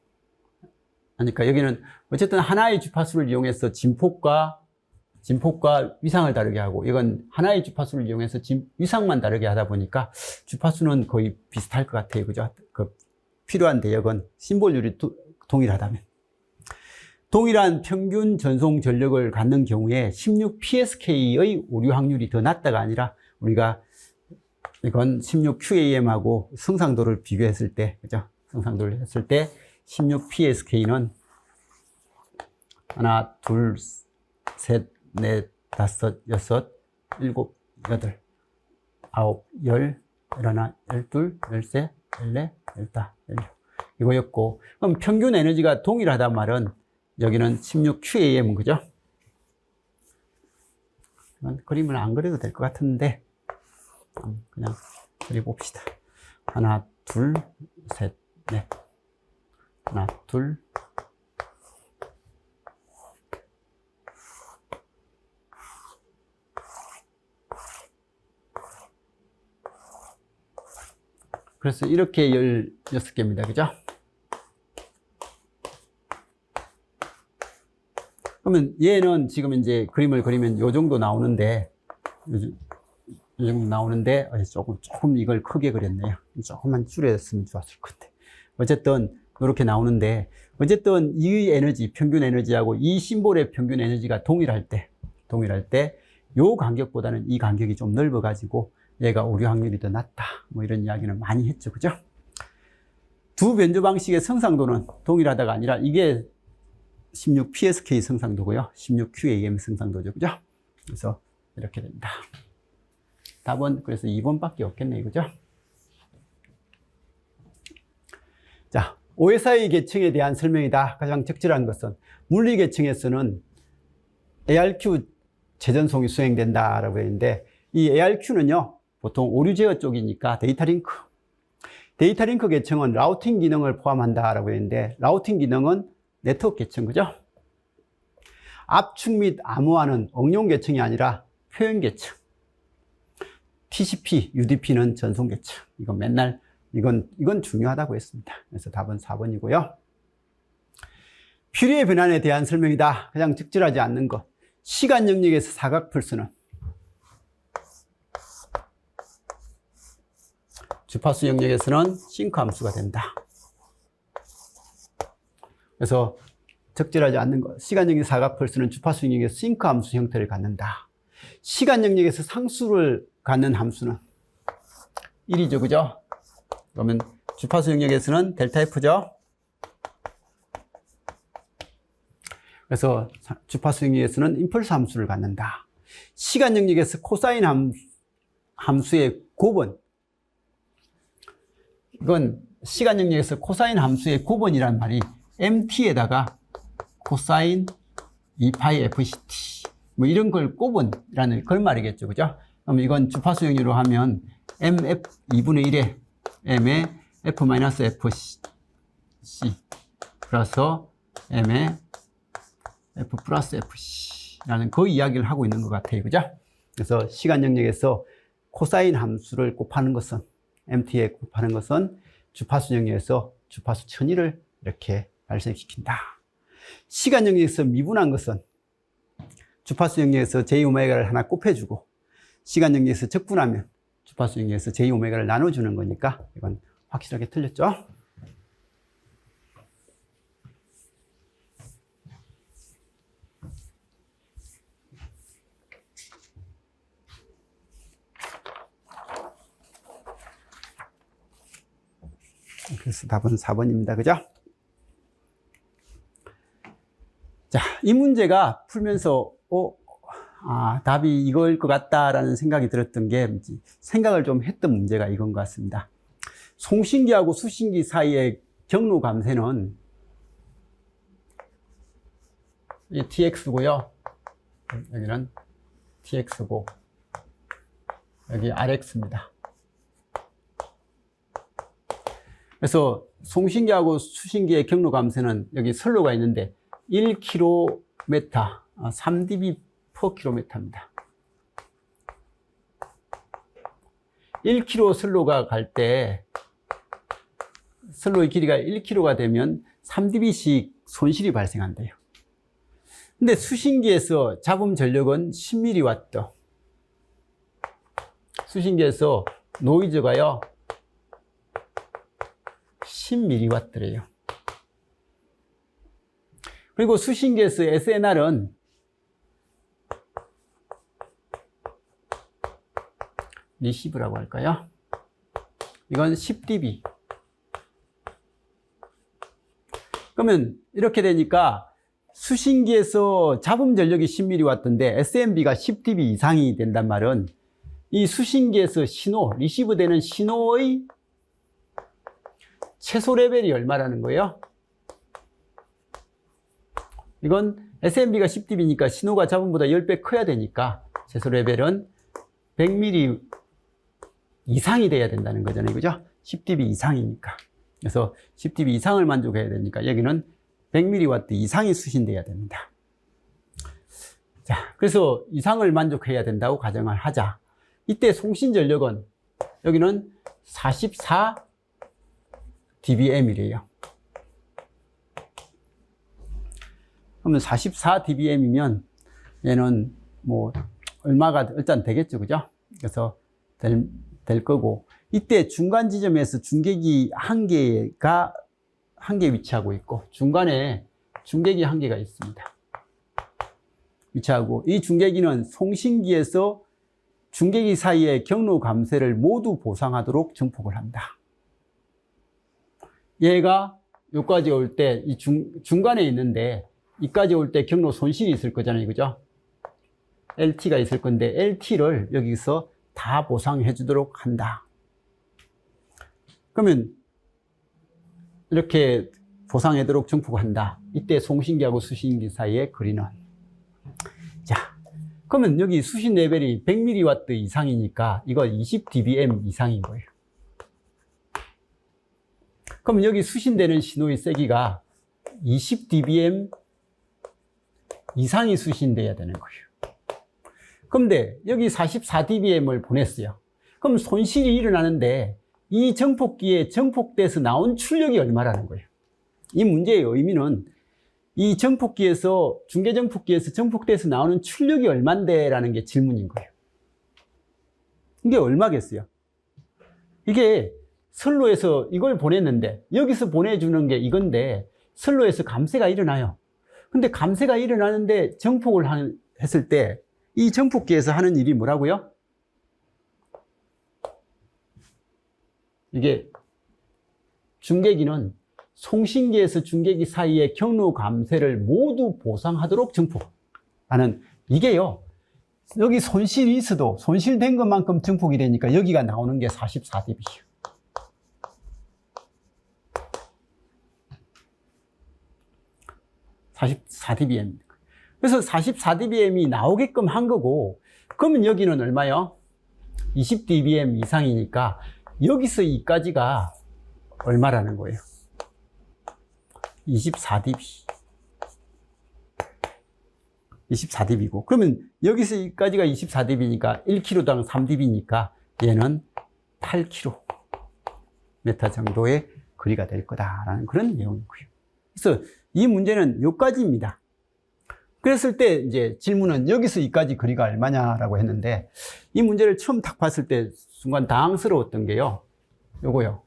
그러니까 여기는 어쨌든 하나의 주파수를 이용해서 진폭과 진폭과 위상을 다르게 하고, 이건 하나의 주파수를 이용해서 위상만 다르게 하다 보니까 주파수는 거의 비슷할 것 같아요. 그죠? 그 필요한 대역은 심볼률이 동일하다면. 동일한 평균 전송 전력을 갖는 경우에 16psk의 오류 확률이 더 낮다가 아니라, 우리가 이건 16QAM하고 성상도를 비교했을 때, 그죠? 성상도를 했을 때 16psk는 하나, 둘, 셋, 넷, 다섯, 여섯, 일곱, 여덟, 아홉, 열, 열하나, 열둘, 열세, 열네, 열다, 열육. 이거였고, 그럼 평균 에너지가 동일하단 말은 여기는 16QAM은 그죠? 그림을 안 그려도 될 것 같은데 그냥 그려봅시다. 하나, 둘, 셋, 넷. 하나, 둘. 그래서 이렇게 16개입니다. 그죠? 그러면 얘는 지금 이제 그림을 그리면 요 정도 나오는데, 이 정도 나오는데, 조금 이걸 크게 그렸네요. 조금만 줄였으면 좋았을 건데. 어쨌든, 이렇게 나오는데, 어쨌든 이 에너지, 평균 에너지하고 이 심볼의 평균 에너지가 동일할 때, 요 간격보다는 이 간격이 좀 넓어가지고, 얘가 오류 확률이 더 낮다. 뭐 이런 이야기는 많이 했죠. 그죠? 두 변조 방식의 성상도는 동일하다가 아니라, 이게 16psk 성상도고요. 16QAM 성상도죠. 그죠? 그래서 이렇게 됩니다. 답은 그래서 2번밖에 없겠네요. 그죠? 자, OSI 계층에 대한 설명이다. 가장 적절한 것은 물리 계층에서는 ARQ 재전송이 수행된다라고 했는데, 이 ARQ는요, 보통 오류 제어 쪽이니까 데이터 링크 계층은 라우팅 기능을 포함한다라고 했는데, 라우팅 기능은 네트워크 계층, 그죠? 압축 및 암호화는 응용 계층이 아니라 표현 계층. TCP, UDP는 전송 계층. 이건 맨날, 이건 중요하다고 했습니다. 그래서 답은 4번이고요. 퓨리의 변환에 대한 설명이다. 가장 적절하지 않는 것. 시간 영역에서 사각 플스는 주파수 영역에서는 싱크 함수가 된다. 그래서 적절하지 않는 것. 시간 영역 사각 펄스는 주파수 영역에서 싱크 함수 형태를 갖는다. 시간 영역에서 상수를 갖는 함수는 1이죠. 그죠? 그러면 주파수 영역에서는 델타 F죠. 그래서 주파수 영역에서는 임펄스 함수를 갖는다. 시간 영역에서 코사인 함수의 곱은, 이건 시간 영역에서 코사인 함수의 곱은이란 말이 MT에다가 코사인 2파이 FCT 뭐 이런 걸 곱은이라는 걸 말이겠죠. 그죠? 그럼 이건 주파수 영역으로 하면 MF 2분의 1에 M의 F-FC 플러스 M의 F 플러스 FC라는 그 이야기를 하고 있는 것 같아요. 그죠? 그래서 시간 영역에서 코사인 함수를 곱하는 것은, MT에 곱하는 것은 주파수 영역에서 주파수 천위를 이렇게 발생시킨다. 시간 영역에서 미분한 것은 주파수 영역에서 J오메가를 하나 곱해주고, 시간 영역에서 적분하면 주파수 영역에서 J오메가를 나눠주는 거니까 이건 확실하게 틀렸죠? 그래서 답은 4번입니다. 그죠? 자, 이 문제가 풀면서 답이 이거일 것 같다라는 생각이 들었던 게, 생각을 좀 했던 문제가 이건 것 같습니다. 송신기하고 수신기 사이의 경로 감쇄는 이게 TX고요. 여기는 TX고, 여기 RX입니다. 그래서 송신기하고 수신기의 경로 감쇄는 여기 선로가 있는데 1km, 3dB per km입니다. 1km 선로가 갈 때 선로의 길이가 1km가 되면 3dB씩 손실이 발생한대요. 근데 수신기에서 잡음 전력은 10mW. 수신기에서 노이즈가요 10mW래요. 그리고 수신기에서 SNR은 리시브라고 할까요? 이건 10dB. 그러면 이렇게 되니까 수신기에서 잡음 전력이 10mW인데 SMB가 10dB 이상이 된단 말은 이 수신기에서 신호, 리시브 되는 신호의 최소 레벨이 얼마라는 거예요? 이건 SMB가 10dB니까 신호가 잡음보다 10배 커야 되니까 최소 레벨은 100mm 이상이 돼야 된다는 거잖아요. 그죠? 10dB 이상이니까. 그래서 10dB 이상을 만족해야 되니까 여기는 100mW 이상이 수신돼야 됩니다. 자, 그래서 이상을 만족해야 된다고 가정을 하자. 이때 송신 전력은 여기는 44dBm이래요. 그러면 44dBm이면 얘는 뭐 얼마가 일단 되겠죠, 그죠? 그래서 될 거고, 이때 중간 지점에서 중계기 한 개 위치하고 있고 중간에 중계기 한 개가 있습니다. 위치하고 이 중계기는 송신기에서 중계기 사이의 경로 감쇄를 모두 보상하도록 증폭을 한다. 얘가 여기까지 올 때 이 중간에 있는데 이까지 올 때 경로 손실이 있을 거잖아요, 그죠? LT가 있을 건데 LT를 여기서 다 보상해 주도록 한다. 그러면 이렇게 보상하도록 증폭한다. 이때 송신기하고 수신기 사이의 거리는. 자, 그러면 여기 수신 레벨이 100mW 이상이니까 이거 20dBm 이상인 거예요. 그러면 여기 수신되는 신호의 세기가 20dBm 이상이 수신돼야 되는 거예요. 그런데 여기 44dBm을 보냈어요. 그럼 손실이 일어나는데 이 정폭기에 정폭돼서 나온 출력이 얼마라는 거예요. 이 문제의 의미는 이 정폭기에서, 중계정폭기에서 정폭돼서 나오는 출력이 얼만데 라는 게 질문인 거예요. 이게 얼마겠어요? 이게 선로에서 이걸 보냈는데 여기서 보내주는 게 이건데 선로에서 감쇄가 일어나요. 근데 감쇄가 일어나는데 정폭을 했을 때 이 정폭기에서 하는 일이 뭐라고요? 이게 중계기는 송신기에서 중계기 사이의 경로 감쇄를 모두 보상하도록 증폭하는, 이게요, 여기 손실이 있어도 손실된 것만큼 증폭이 되니까 여기가 나오는 게 44dB예요. (44dBm) 그래서 44dBm이 나오게끔 한 거고, 그러면 여기는 얼마요? 20dBm 이상이니까 여기서 이까지가 얼마라는 거예요? 24dB. 24dB고, 그러면 여기서 여기까지가 24dB니까 1kg당 3dB니까 얘는 8km 정도의 거리가 될 거다라는 그런 내용이고요. 그래서 이 문제는 여기까지입니다. 그랬을 때 이제 질문은 여기서 이까지 거리가 얼마냐라고 했는데, 이 문제를 처음 딱 봤을 때 순간 당황스러웠던 게요, 요거요.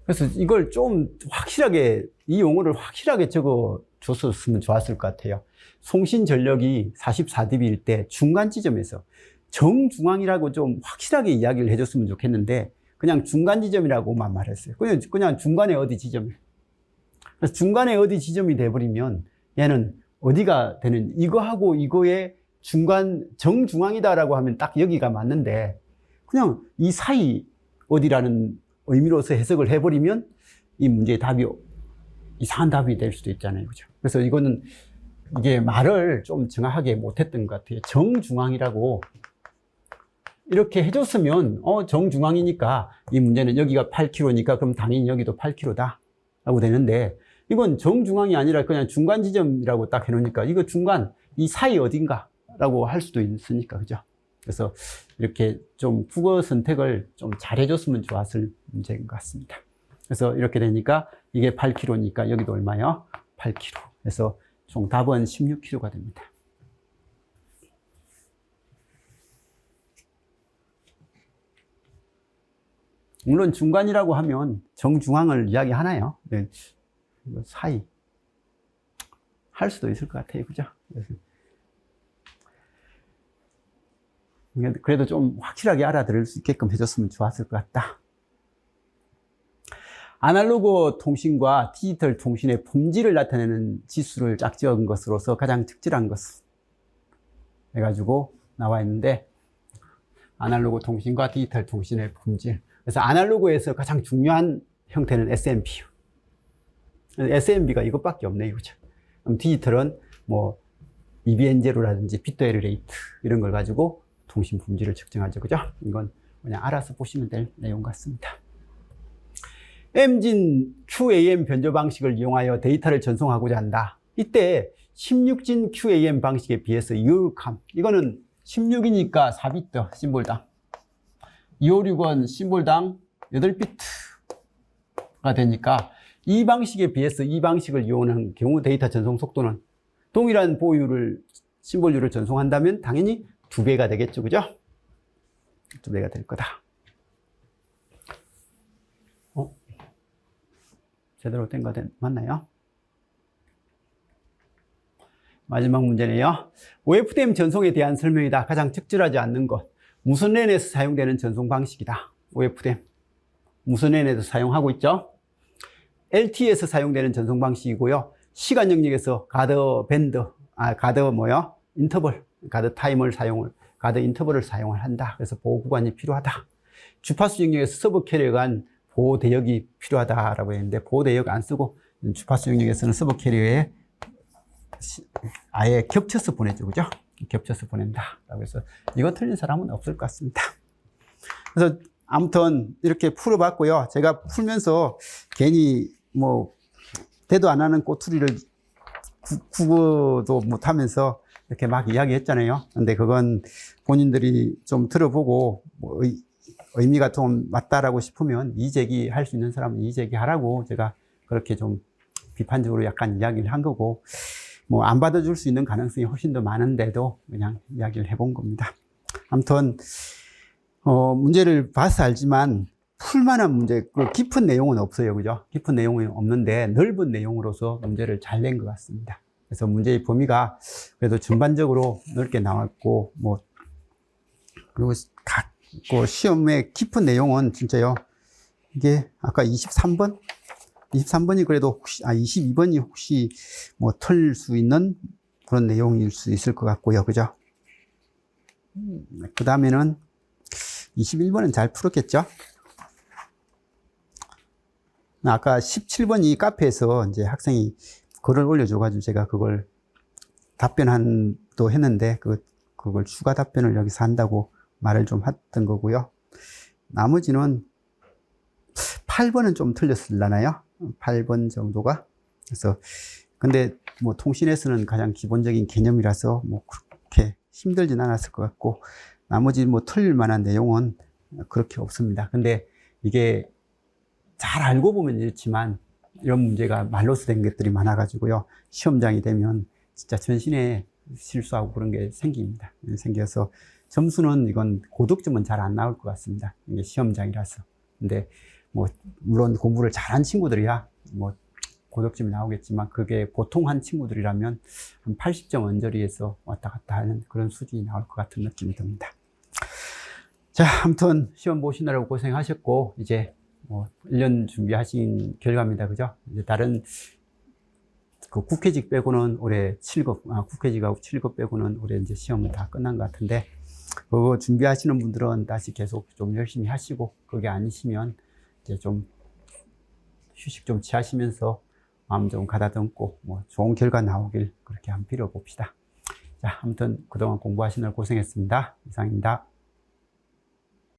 그래서 이걸 좀 확실하게, 이 용어를 확실하게 적어 줬었으면 좋았을 것 같아요. 송신 전력이 44dB일 때 중간 지점에서, 정중앙이라고 좀 확실하게 이야기를 해줬으면 좋겠는데 그냥 중간 지점이라고만 말했어요. 그냥 중간에 어디 지점이에요. 그래서 중간에 어디 지점이 돼버리면 얘는 어디가 되는, 이거하고 이거의 중간, 정중앙이다라고 하면 딱 여기가 맞는데 그냥 이 사이 어디라는 의미로서 해석을 해버리면 이 문제의 답이 이상한 답이 될 수도 있잖아요. 그죠? 그래서 이거는 이게 말을 좀 정확하게 못했던 것 같아요. 정중앙이라고 이렇게 해줬으면 정중앙이니까 이 문제는 여기가 8km니까 그럼 당연히 여기도 8km다 라고 되는데, 이건 정중앙이 아니라 그냥 중간 지점이라고 딱 해놓으니까 이거 중간, 이 사이 어딘가 라고 할 수도 있으니까, 그죠? 그래서 이렇게 좀 국어 선택을 좀 잘해줬으면 좋았을 문제인 것 같습니다. 그래서 이렇게 되니까 이게 8kg니까 여기도 얼마요? 8kg. 그래서 총 답은 16kg가 됩니다. 물론 중간이라고 하면 정중앙을 이야기하나요? 네. 사이 할 수도 있을 것 같아요. 그죠? 그래도 좀 확실하게 알아들을 수 있게끔 해줬으면 좋았을 것 같다. 아날로그 통신과 디지털 통신의 품질을 나타내는 지수를 짝지은 것으로서 가장 적절한 것을 해가지고 나와 있는데, 아날로그 통신과 디지털 통신의 품질. 그래서 아날로그에서 가장 중요한 형태는 SMP. SMB가 이것밖에 없네요. 그죠? 그럼 디지털은 뭐 EBN0라든지 비트 에러 레이트 이런 걸 가지고 통신 품질을 측정하죠. 그죠? 이건 그냥 알아서 보시면 될 내용 같습니다. M진 QAM 변조 방식을 이용하여 데이터를 전송하고자 한다. 이때 16진 QAM 방식에 비해서 유효함. 이거는 16이니까 4비트 심볼당. 256은 심볼당 8비트가 되니까 이 방식에 비해서 이 방식을 이용하는 경우 데이터 전송 속도는 동일한 보유를, 심볼류를 전송한다면 당연히 2배가 되겠죠. 그죠? 2배가 될 거다. 제대로 된 거 맞나요? 마지막 문제네요. OFDM 전송에 대한 설명이다. 가장 적절하지 않는 것. 무선랜에서 사용되는 전송 방식이다. OFDM. 무선랜에서 사용하고 있죠. LTE에서 사용되는 전송 방식이고요. 시간 영역에서 가드 인터벌을 사용을 한다. 그래서 보호 구간이 필요하다. 주파수 영역에서 서브 캐리어 간 보호 대역이 필요하다라고 했는데, 보호 대역 안 쓰고 주파수 영역에서는 서브 캐리어에 아예 겹쳐서 보내죠. 그죠? 겹쳐서 보낸다. 그래서 이거 틀린 사람은 없을 것 같습니다. 그래서 아무튼 이렇게 풀어봤고요. 제가 풀면서 괜히 뭐 대도 안 하는 꼬투리를 국어도 못하면서 이렇게 막 이야기했잖아요. 근데 그건 본인들이 좀 들어보고 뭐 의미가 좀 맞다라고 싶으면 이의제기할 수 있는 사람은 이의제기하라고 제가 그렇게 좀 비판적으로 약간 이야기를 한 거고, 뭐 안 받아줄 수 있는 가능성이 훨씬 더 많은데도 그냥 이야기를 해본 겁니다. 아무튼 문제를 봐서 알지만 풀만한 문제, 깊은 내용은 없어요. 그죠? 깊은 내용은 없는데 넓은 내용으로서 문제를 잘 낸 것 같습니다. 그래서 문제의 범위가 그래도 전반적으로 넓게 나왔고, 그리고 시험의 깊은 내용은 진짜요. 이게 아까 23번이 그래도 혹시, 22번이 혹시 뭐 털 수 있는 그런 내용일 수 있을 것 같고요. 그죠? 그 다음에는 21번은 잘 풀었겠죠? 아까 17번이 카페에서 이제 학생이 글을 올려줘가지고 제가 그걸 답변도 했는데, 그걸 추가 답변을 여기서 한다고 말을 좀 했던 거고요. 나머지는 8번은 좀 틀렸을라나요? 8번 정도가. 그래서, 근데 뭐 통신에서는 가장 기본적인 개념이라서 뭐 그렇게 힘들진 않았을 것 같고, 나머지 뭐 틀릴 만한 내용은 그렇게 없습니다. 근데 이게 잘 알고 보면 이렇지만 이런 문제가 말로써 된 것들이 많아가지고요. 시험장이 되면 진짜 전신에 실수하고 그런 게 생깁니다. 생겨서 점수는 이건 고득점은 잘 안 나올 것 같습니다. 이게 시험장이라서. 근데 뭐 물론 공부를 잘한 친구들이야 뭐 고득점이 나오겠지만, 그게 보통 한 친구들이라면 한 80점 언저리에서 왔다 갔다 하는 그런 수준이 나올 것 같은 느낌이 듭니다. 자, 아무튼 시험 보시느라고 고생하셨고, 이제 뭐 1년 준비하신 결과입니다. 그죠? 이제 다른 그 국회직 빼고는 올해 7급, 국회직하고 7급 빼고는 올해 이제 시험은 다 끝난 것 같은데, 그거 준비하시는 분들은 다시 계속 좀 열심히 하시고, 그게 아니시면 이제 좀 휴식 좀 취하시면서 마음 좀 가다듬고 뭐 좋은 결과 나오길 그렇게 한번 빌어봅시다. 자, 아무튼 그동안 공부하시느라 고생했습니다. 이상입니다.